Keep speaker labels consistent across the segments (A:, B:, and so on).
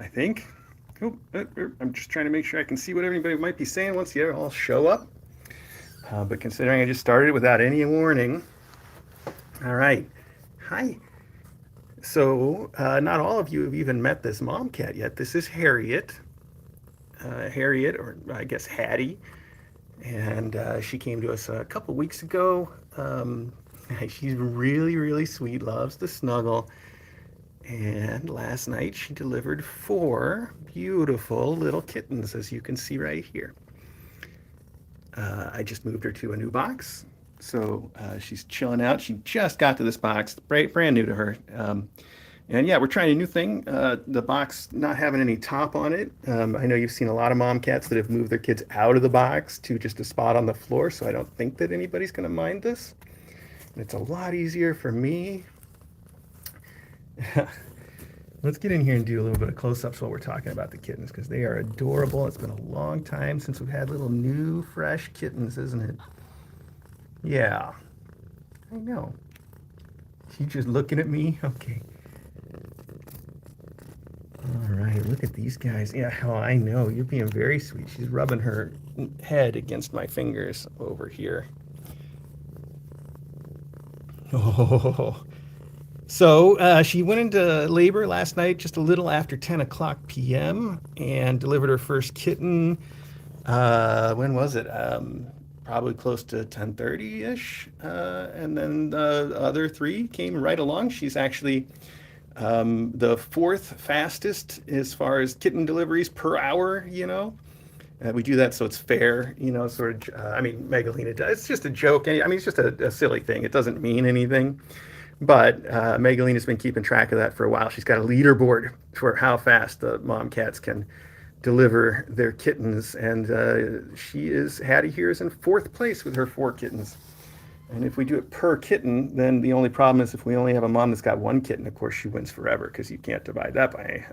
A: think. Oh, I'm just trying to make sure I can see what everybody might be saying once you all show up. But considering I just started without any warning, all right. Hi. So, not all of you have even met this mom cat yet. This is Harriet. Harriet, or I guess Hattie. And she came to us a couple weeks ago. Um, she's really, really sweet, loves to snuggle. And last night she delivered four beautiful little kittens, as you can see right here. I just moved her to a new box. So she's chilling out. She just got to this box, brand new to her. And yeah, we're trying a new thing. The box not having any top on it. I know you've seen a lot of mom cats that have moved their kids out of the box to just a spot on the floor. So I don't think that anybody's going to mind this. And it's a lot easier for me. Let's get in here and do a little bit of close-ups while we're talking about the kittens because they are adorable. It's been a long time since we've had little new, fresh kittens, isn't it? Yeah, I know. She's just looking at me? Okay. All right, look at these guys. Yeah, oh, I know. You're being very sweet. She's rubbing her head against my fingers over here. Oh. So she went into labor last night just a little after 10 o'clock p.m. and delivered her first kitten. When was it? Probably close to 10:30-ish. And then the other three came right along. She's actually the fourth fastest as far as kitten deliveries per hour, we do that so it's fair, sort of. I mean, Megalina, it's just a joke. I mean, it's just a silly thing. It doesn't mean anything. But Megalina's been keeping track of that for a while. She's got a leaderboard for how fast the mom cats can deliver their kittens. And Hattie here is in fourth place with her four kittens. And if we do it per kitten, then the only problem is if we only have a mom that's got one kitten, of course, she wins forever because you can't divide that by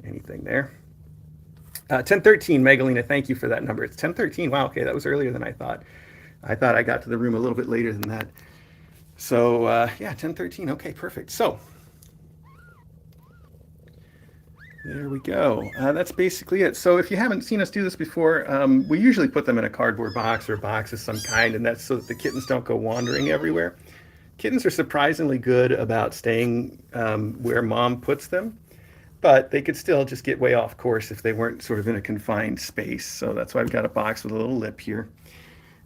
A: anything there. 10:13, Megalina, thank you for that number. It's 10:13. Wow, okay, that was earlier than I thought. I thought I got to the room a little bit later than that. So, yeah, 10:13. Okay, perfect. So, there we go. That's basically it. So, if you haven't seen us do this before, we usually put them in a cardboard box or box of some kind, and that's so that the kittens don't go wandering everywhere. Kittens are surprisingly good about staying where mom puts them, but they could still just get way off course if they weren't sort of in a confined space. So, that's why I've got a box with a little lip here.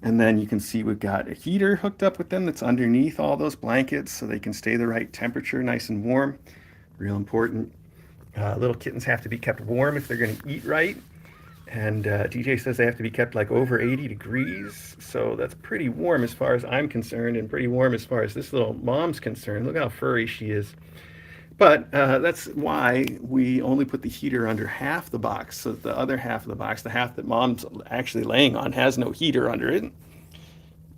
A: And then you can see we've got a heater hooked up with them that's underneath all those blankets so they can stay the right temperature, nice and warm. Real important. Little kittens have to be kept warm if they're going to eat right. And DJ says they have to be kept like over 80 degrees. So that's pretty warm as far as I'm concerned and pretty warm as far as this little mom's concerned. Look how furry she is. But that's why we only put the heater under half the box, so that the other half of the box, the half that mom's actually laying on, has no heater under it.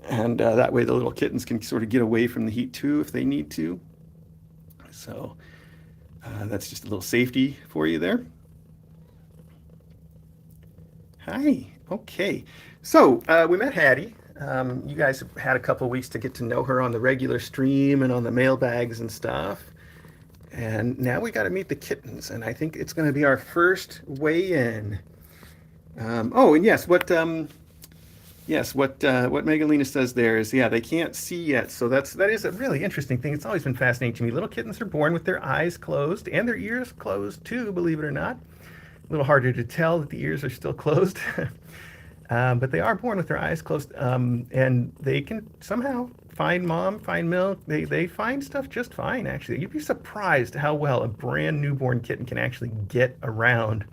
A: And that way the little kittens can sort of get away from the heat too if they need to. So that's just a little safety for you there. Hi. Okay. So we met Hattie. You guys have had a couple of weeks to get to know her on the regular stream and on the mailbags and stuff. And now we got to meet the kittens, and I think it's going to be our first weigh-in. Oh, and yes, what Megalina says there is, yeah, they can't see yet, so that is a really interesting thing. It's always been fascinating to me. Little kittens are born with their eyes closed and their ears closed too, believe it or not. A little harder to tell that the ears are still closed, but they are born with their eyes closed, and they can somehow find mom, find milk. They find stuff just fine, actually. You'd be surprised how well a brand newborn kitten can actually get around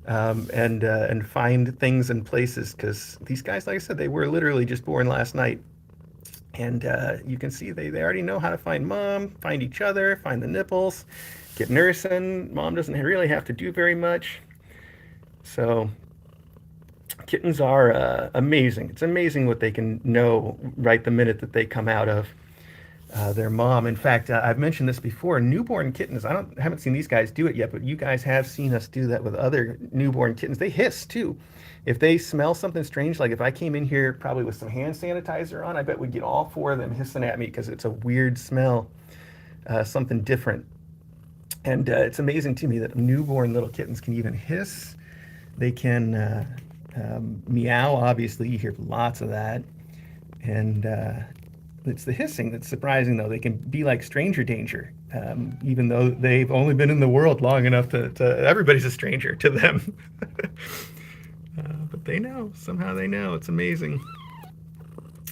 A: and find things and places, because these guys, like I said, they were literally just born last night. And you can see they already know how to find mom, find each other, find the nipples, get nursing. Mom doesn't really have to do very much. So kittens are amazing. It's amazing what they can know right the minute that they come out of their mom. In fact, I've mentioned this before. Newborn kittens, haven't seen these guys do it yet, but you guys have seen us do that with other newborn kittens. They hiss too. If they smell something strange, like if I came in here probably with some hand sanitizer on, I bet we'd get all four of them hissing at me because it's a weird smell, something different. And it's amazing to me that newborn little kittens can even hiss. They can meow, obviously, you hear lots of that. And it's the hissing that's surprising, though. They can be like stranger danger, even though they've only been in the world long enough to everybody's a stranger to them. But they know. Somehow they know. It's amazing.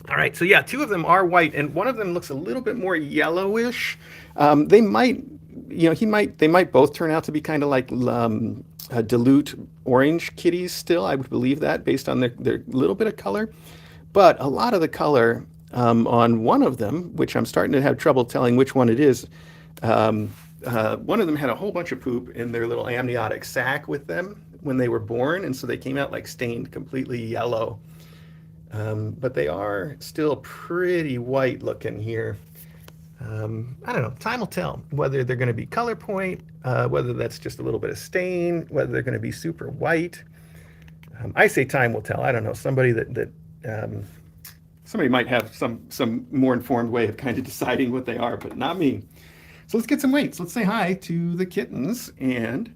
A: All right, so yeah, two of them are white, and one of them looks a little bit more yellowish. They might, they might both turn out to be kind of like dilute orange kitties still. I would believe that based on their little bit of color. But a lot of the color on one of them, which I'm starting to have trouble telling which one it is, one of them had a whole bunch of poop in their little amniotic sac with them when they were born, and so they came out like stained completely yellow. But they are still pretty white looking here. I don't know. Time will tell whether they're going to be color point, whether that's just a little bit of stain, whether they're going to be super white. I say time will tell. I don't know. Somebody might have some more informed way of kind of deciding what they are, but not me. So let's get some weights. Let's say hi to the kittens and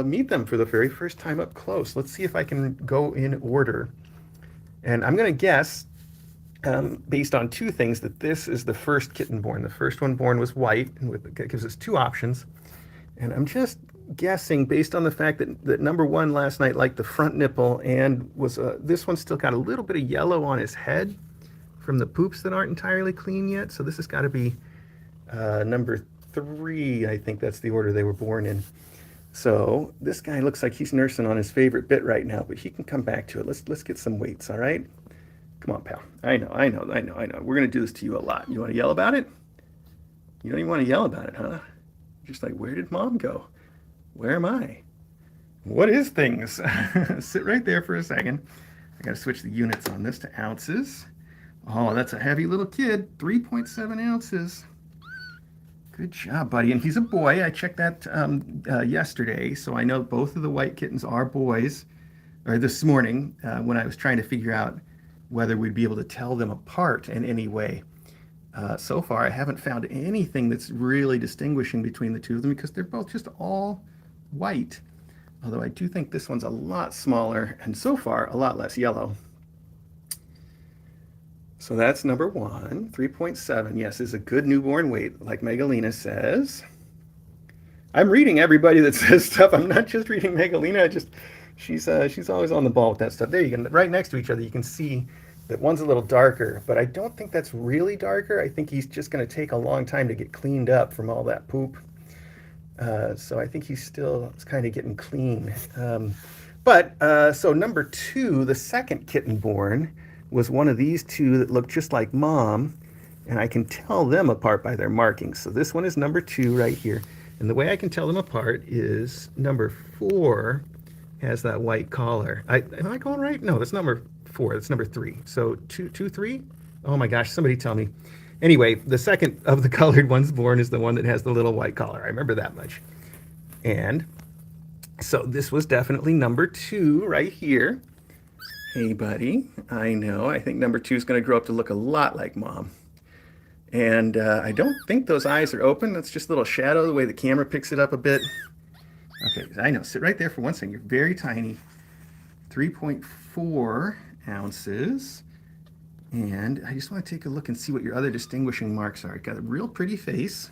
A: meet them for the very first time up close. Let's see if I can go in order. And I'm going to guess, based on two things, that this is the first kitten born. The first one born was white, and it gives us two options. And I'm just guessing, based on the fact that number one last night liked the front nipple, and this one's still got a little bit of yellow on his head from the poops that aren't entirely clean yet. So this has got to be number three. I think that's the order they were born in. So this guy looks like he's nursing on his favorite bit right now, but he can come back to it. Let's get some weights, all right? Come on, pal. I know. We're going to do this to you a lot. You want to yell about it? You don't even want to yell about it, huh? Just like, where did mom go? Where am I? What is things? Sit right there for a second. I got to switch the units on this to ounces. Oh, that's a heavy little kid. 3.7 ounces. Good job, buddy. And he's a boy. I checked that yesterday, so I know both of the white kittens are boys. Or this morning, when I was trying to figure out whether we'd be able to tell them apart in any way. So far, I haven't found anything that's really distinguishing between the two of them because they're both just all white. Although I do think this one's a lot smaller and so far a lot less yellow. So that's number one, 3.7. Yes, is a good newborn weight, like Megalina says. I'm reading everybody that says stuff. I'm not just reading Megalina. She's always on the ball with that stuff. There you go. Right next to each other, you can see that one's a little darker, but I don't think that's really darker. I think he's just going to take a long time to get cleaned up from all that poop. So I think he's still kind of getting clean. So number two, the second kitten born, was one of these two that looked just like mom, and I can tell them apart by their markings. So this one is number two right here. And the way I can tell them apart is number four has that white collar. Am I going right? No, that's number four. That's number three. So two, three? Oh my gosh, somebody tell me. Anyway, the second of the colored ones born is the one that has the little white collar. I remember that much. And so this was definitely number two right here. Hey, buddy. I know. I think number two is going to grow up to look a lot like mom. And I don't think those eyes are open. That's just a little shadow, the way the camera picks it up a bit. Okay, I know. Sit right there for one second. You're very tiny. 3.4 ounces. And I just want to take a look and see what your other distinguishing marks are. Got a real pretty face.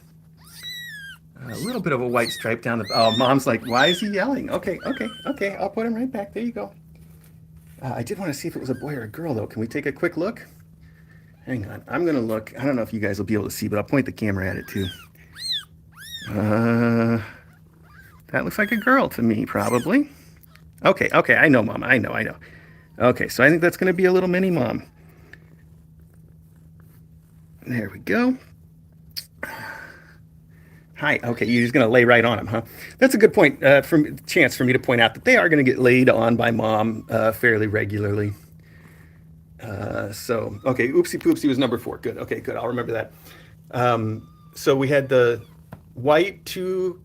A: A little bit of a white stripe down the... Oh, mom's like, why is he yelling? Okay. I'll put him right back. There you go. I did want to see if it was a boy or a girl, though. Can we take a quick look? Hang on. I'm going to look. I don't know if you guys will be able to see, but I'll point the camera at it, too. That looks like a girl to me, probably. Okay. I know, Mom. I know. Okay, so I think that's going to be a little mini mom. There we go. Hi. Okay, you're just going to lay right on him, huh? That's a good point. Chance for me to point out that they are going to get laid on by mom fairly regularly. Okay, oopsie poopsie was number four. Good. Okay, good. I'll remember that. So we had the white two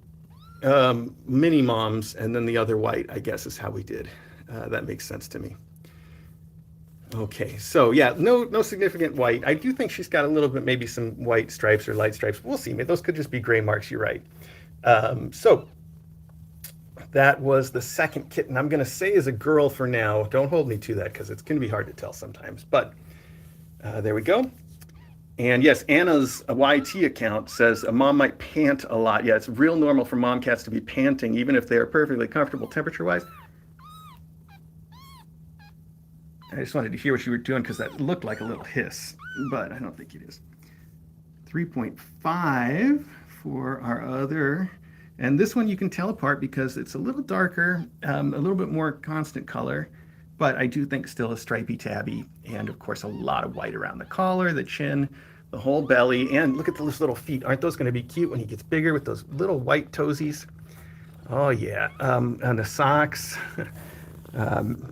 A: mini moms, and then the other white, I guess, is how we did. That makes sense to me. Okay, so yeah, no significant white. I do think she's got a little bit, maybe some white stripes or light stripes. We'll see. Maybe those could just be gray marks. You're right. So that was the second kitten. I'm going to say is a girl for now. Don't hold me to that because it's going to be hard to tell sometimes. But there we go. And yes, Anna's YT account says a mom might pant a lot. Yeah, it's real normal for mom cats to be panting, even if they are perfectly comfortable temperature-wise. I just wanted to hear what you were doing because that looked like a little hiss, but I don't think it is. 3.5 for our other, and this one you can tell apart because it's a little darker, a little bit more constant color, but I do think still a stripy tabby, and of course a lot of white around the collar, the chin, the whole belly, and look at those little feet. Aren't those going to be cute when he gets bigger with those little white toesies? Oh yeah, and the socks,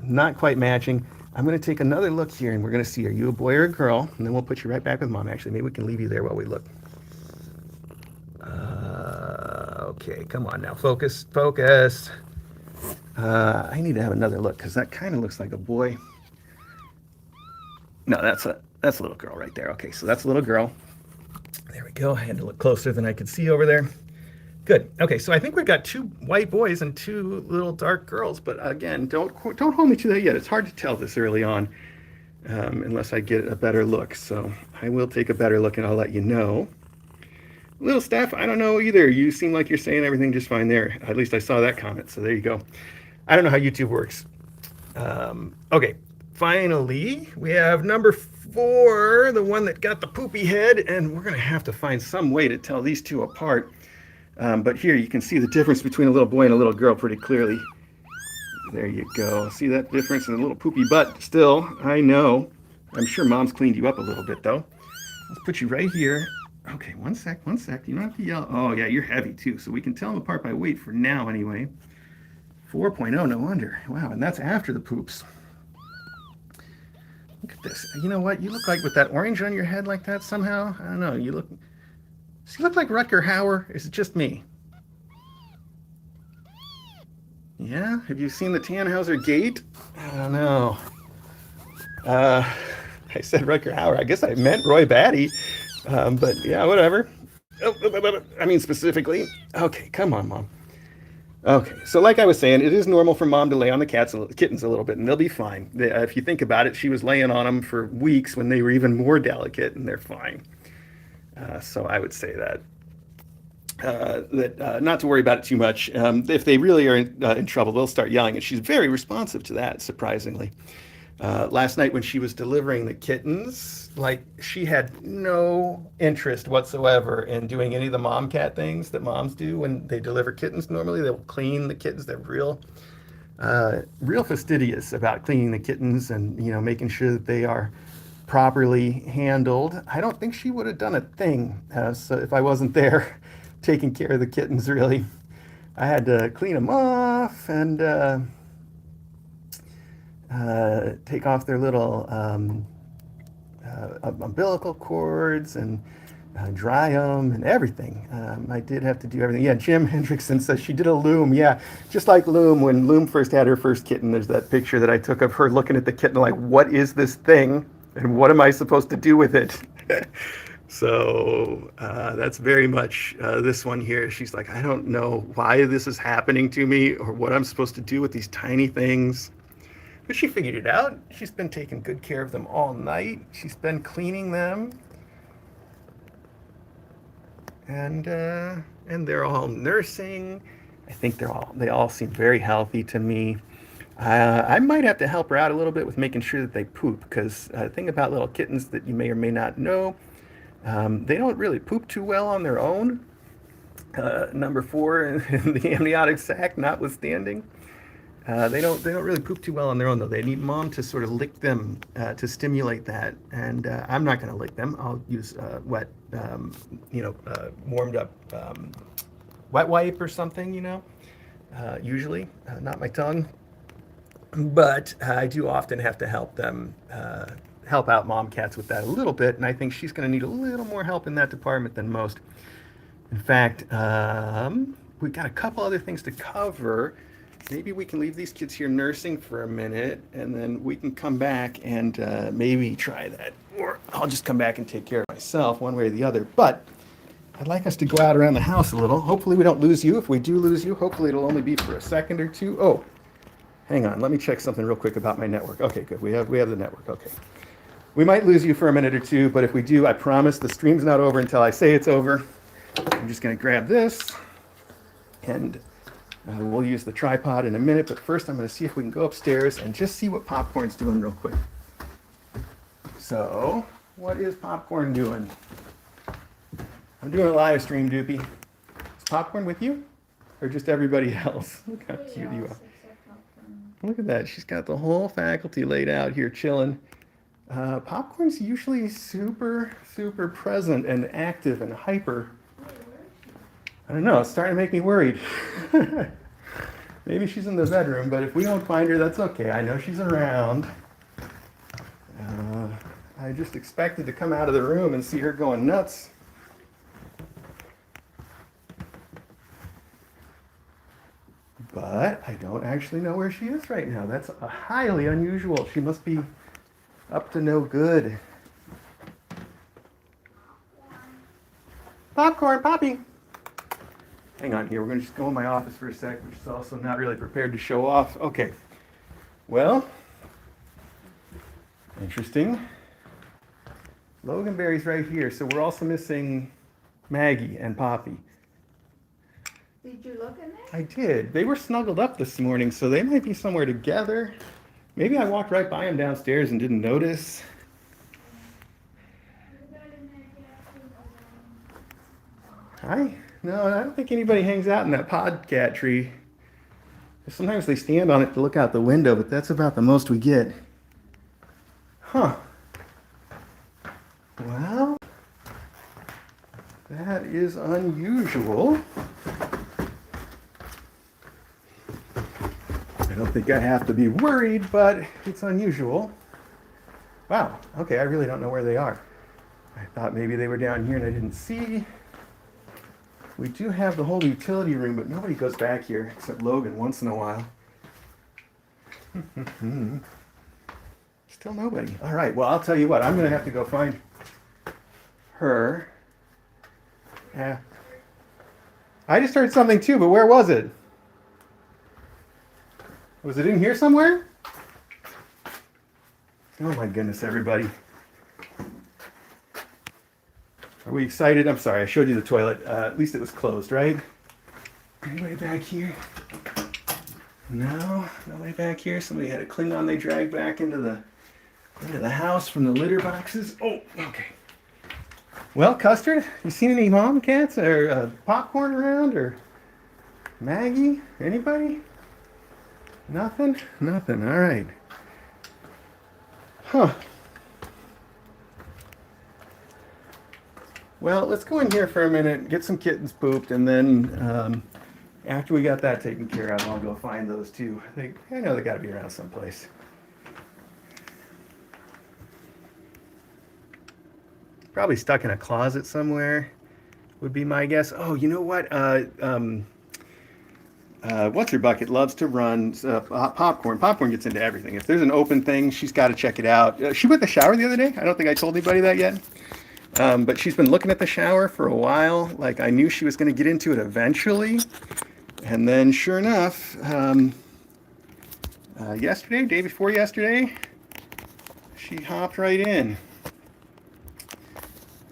A: not quite matching. I'm going to take another look here, and we're going to see, are you a boy or a girl? And then we'll put you right back with mom. Actually, maybe we can leave you there while we look. Okay, come on now. Focus, focus. I need to have another look because that kind of looks like a boy. No, that's a little girl right there. Okay, so that's a little girl. There we go. I had to look closer than I could see over there. Good. Okay, so I think we've got 2 white boys and 2 little dark girls. But again, don't hold me to that yet. It's hard to tell this early on unless I get a better look. So I will take a better look and I'll let you know. Little Steph, I don't know either. You seem like you're saying everything just fine there. At least I saw that comment, so there you go. I don't know how YouTube works. Okay, finally, we have number 4, the one that got the poopy head, and we're going to have to find some way to tell these 2 apart. But here you can see the difference between a little boy and a little girl pretty clearly. There you go. See that difference in a little poopy butt? Still, I know. I'm sure mom's cleaned you up a little bit, though. Let's put you right here. Okay, one sec. You don't have to yell. Oh, yeah, you're heavy, too. So we can tell them apart by weight for now, anyway. 4.0, no wonder. Wow, and that's after the poops. Look at this. You know what? You look like with that orange on your head like that somehow. I don't know. You look like Rutger Hauer? Is it just me? Yeah? Have you seen the Tannhauser Gate? I don't know. I said Rutger Hauer. I guess I meant Roy Batty. But yeah, whatever. I mean, specifically. Okay, come on, Mom. Okay, so like I was saying, it is normal for mom to lay on the kittens a little bit, and they'll be fine. If you think about it, she was laying on them for weeks when they were even more delicate, and they're fine. So I would say that not to worry about it too much. If they really are in trouble, they'll start yelling, and she's very responsive to that, surprisingly. Last night when she was delivering the kittens, like she had no interest whatsoever in doing any of the mom cat things that moms do when they deliver kittens. Normally they'll clean the kittens. They're real fastidious about cleaning the kittens and, you know, making sure that they are properly handled. I don't think she would have done a thing so if I wasn't there taking care of the kittens, really. I had to clean them off and take off their little umbilical cords and dry them and everything. I did have to do everything. Yeah, Jim Hendrickson says she did a loom. Yeah, just like Loom. When Loom first had her first kitten, there's that picture that I took of her looking at the kitten like, what is this thing? And what am I supposed to do with it? So that's very much this one here. She's like, I don't know why this is happening to me or what I'm supposed to do with these tiny things. But she figured it out. She's been taking good care of them all night. She's been cleaning them. And they're all nursing. I think they all seem very healthy to me. I might have to help her out a little bit with making sure that they poop, because the thing about little kittens that you may or may not know, they don't really poop too well on their own. Number 4 in the amniotic sac notwithstanding. They don't really poop too well on their own, though. They need mom to sort of lick them to stimulate that. And I'm not going to lick them. I'll use wet, warmed up wet wipe or something, usually, not my tongue. But I do often have to help them, help out mom cats with that a little bit. And I think she's going to need a little more help in that department than most. In fact, we've got a couple other things to cover. Maybe we can leave these kids here nursing for a minute, and then we can come back and maybe try that. Or I'll just come back and take care of myself one way or the other. But I'd like us to go out around the house a little. Hopefully we don't lose you. If we do lose you, hopefully it'll only be for a second or two. Oh, hang on. Let me check something real quick about my network. Okay, good. We have the network. Okay. We might lose you for a minute or two, but if we do, I promise the stream's not over until I say it's over. I'm just going to grab this, and we'll use the tripod in a minute. But first, I'm going to see if we can go upstairs and just see what Popcorn's doing real quick. So, what is Popcorn doing? I'm doing a live stream, Doopy. Is Popcorn with you? Or just everybody else? Look how cute you are. Look at that. She's got the whole faculty laid out here chilling. Popcorn's usually super, super present and active and hyper. I don't know. It's starting to make me worried. Maybe she's in the bedroom, but if we don't find her, that's okay. I know she's around. I just expected to come out of the room and see her going nuts. But I don't actually know where she is right now. That's highly unusual. She must be up to no good. Popcorn, Poppy. Hang on here. We're going to just go in my office for a sec, which is also not really prepared to show off. Okay. Well, interesting. Loganberry's right here, so we're also missing Maggie and Poppy.
B: Did you look in there?
A: I did. They were snuggled up this morning, so they might be somewhere together. Maybe I walked right by them downstairs and didn't notice. Hi. No, I don't think anybody hangs out in that podcat tree. Sometimes they stand on it to look out the window, but that's about the most we get. Huh. Well, that is unusual. I don't think I have to be worried, but it's unusual. Wow, okay, I really don't know where they are. I thought maybe they were down here and I didn't see. We do have the whole utility room, but nobody goes back here except Logan once in a while. Still nobody. All right, well, I'll tell you what, I'm going to have to go find her. Yeah. I just heard something too, but where was it? Was it in here somewhere? Oh my goodness, everybody. Are we excited? I'm sorry, I showed you the toilet. At least it was closed, right? Anybody back here? No, nobody back here. Somebody had a Klingon they dragged back into the house from the litter boxes. Oh, okay. Well, Custard, you seen any mom cats or Popcorn around or Maggie? Anybody? Nothing? Nothing. All right. Huh. Well, let's go in here for a minute, get some kittens pooped, and then after we got that taken care of, I'll go find those two. I know they got to be around someplace. Probably stuck in a closet somewhere, would be my guess. Oh, you know what? What's her bucket loves to run Popcorn. Popcorn gets into everything. If there's an open thing, she's got to check it out. She went in the shower the other day. I don't think I told anybody that yet. But she's been looking at the shower for a while. Like, I knew she was going to get into it eventually. And then, sure enough, yesterday, day before yesterday, she hopped right in.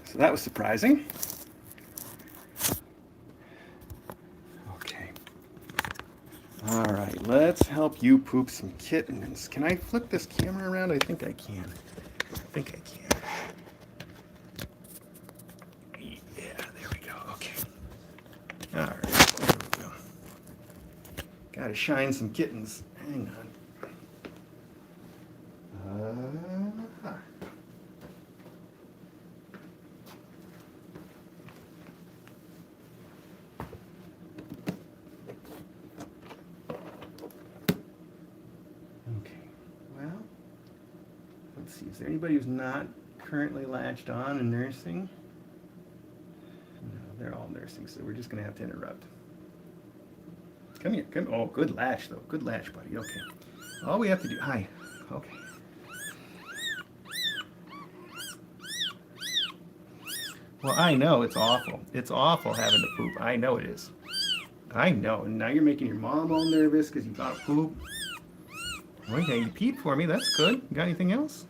A: So that was surprising. Okay. All right, let's help you poop some kittens. Can I flip this camera around? I think I can. I think I can. Yeah, there we go. Okay. All right, there we go. Gotta shine some kittens. Hang on. Is there anybody who's not currently latched on and nursing? No, they're all nursing, so we're just going to have to interrupt. Come here. Come. Oh, good latch, though. Good latch, buddy. Okay. All we have to do... Hi. Okay. Well, I know it's awful. It's awful having to poop. I know it is. I know. And now you're making your mom all nervous because you got to poop. Okay, you peed for me. That's good. You got anything else?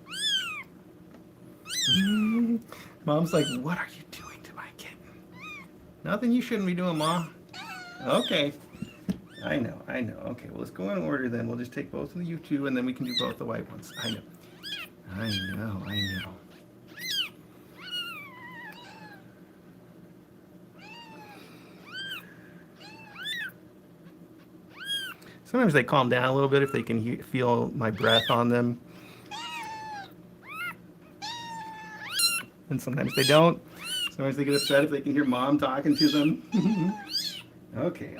A: Mom's like, what are you doing to my kitten? Nothing you shouldn't be doing, Mom. Okay. I know. Okay, well, let's go in order then. We'll just take both of you two, and then we can do both the white ones. I know. Sometimes they calm down a little bit if they can feel my breath on them. And sometimes they don't. Sometimes they get upset if they can hear Mom talking to them. Okay.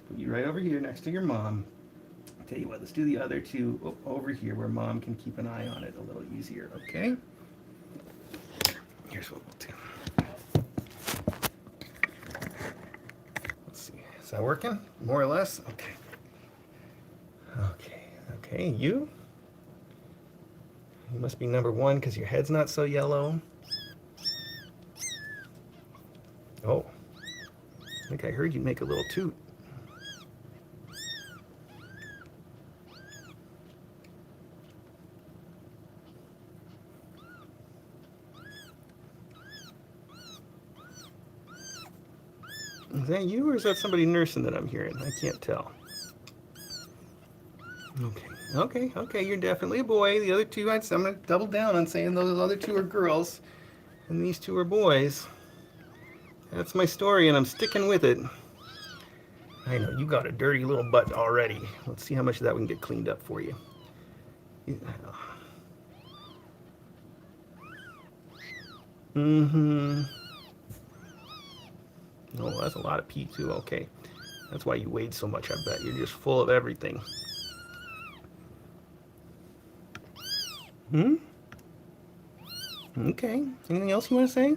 A: Put you right over here next to your mom. I'll tell you what, let's do the other two over here where Mom can keep an eye on it a little easier, okay? Here's what we'll do. Let's see. Is that working? More or less? Okay. Okay, you? You must be number one because your head's not so yellow. Oh, I think I heard you make a little toot. Is that you or is that somebody nursing that I'm hearing? I can't tell. Okay, you're definitely a boy. The other two, I'm going to double down on saying those other two are girls and these two are boys. That's my story and I'm sticking with it. I know, you got a dirty little butt already. Let's see how much of that we can get cleaned up for you. Oh, that's a lot of pee too. Okay. That's why you weighed so much, I bet. You're just full of everything. Okay. Anything else you want to say?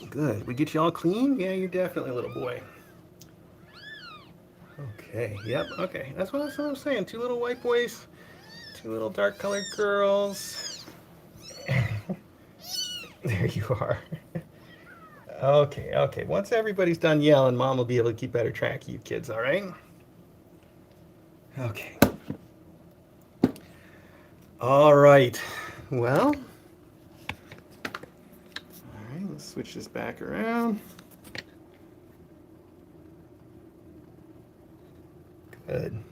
A: Good. We get you all clean? Yeah, you're definitely a little boy. Okay. Yep. Okay. That's what I'm saying. Two little white boys. Two little dark colored girls. There you are. Okay. Once everybody's done yelling, Mom will be able to keep better track of you kids, all right? Okay. All right. Well, all right, let's switch this back around. Good.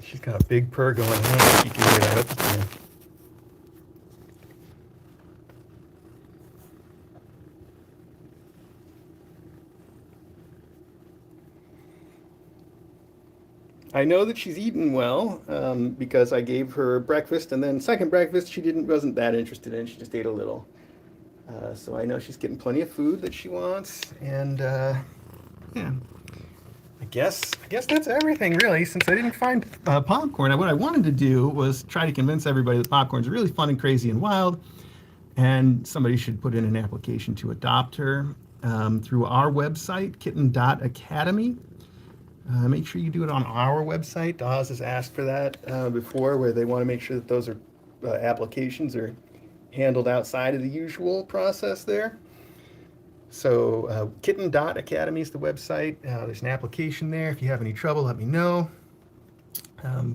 A: She's got a big purr going on. I don't know if you can hear that. I hope you can. I know that she's eaten well because I gave her breakfast, and then second breakfast she wasn't that interested in. She just ate a little. So I know she's getting plenty of food that she wants, and yeah. I guess that's everything really. Since I didn't find popcorn, what I wanted to do was try to convince everybody that popcorn's really fun and crazy and wild, and somebody should put in an application to adopt her through our website, kitten.academy. Make sure you do it on our website. Dawes has asked for that before, where they want to make sure that those applications are handled outside of the usual process there. So kitten.academy is the website. There's an application there. If you have any trouble, let me know.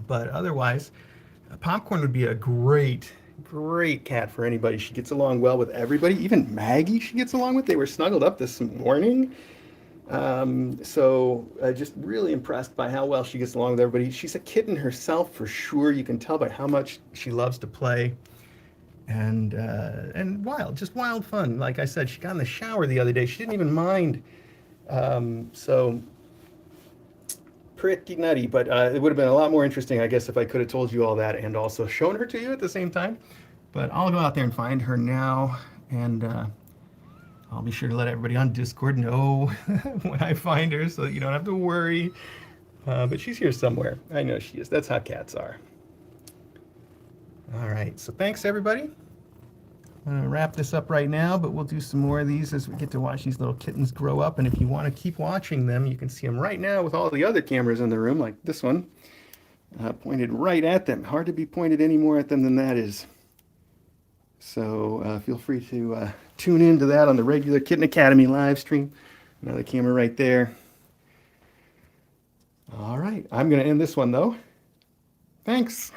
A: But otherwise, Popcorn would be a great cat for anybody. She gets along well with everybody. Even Maggie she gets along with. They were snuggled up this morning. So just really impressed by how well she gets along with everybody. She's a kitten herself for sure. You can tell by how much she loves to play. And just wild fun. Like I said, she got in the shower the other day. She didn't even mind. So pretty nutty, but it would have been a lot more interesting, I guess, if I could have told you all that and also shown her to you at the same time. But I'll go out there and find her now, and I'll be sure to let everybody on Discord know when I find her so that you don't have to worry. But she's here somewhere. I know she is. That's how cats are. All right, so thanks everybody. I'm going to wrap this up right now, but we'll do some more of these as we get to watch these little kittens grow up. And if you want to keep watching them, you can see them right now with all the other cameras in the room, like this one. pointed right at them. Hard to be pointed any more at them than that is. So feel free to tune into that on the regular Kitten Academy live stream. Another camera right there. All right, I'm going to end this one though. Thanks.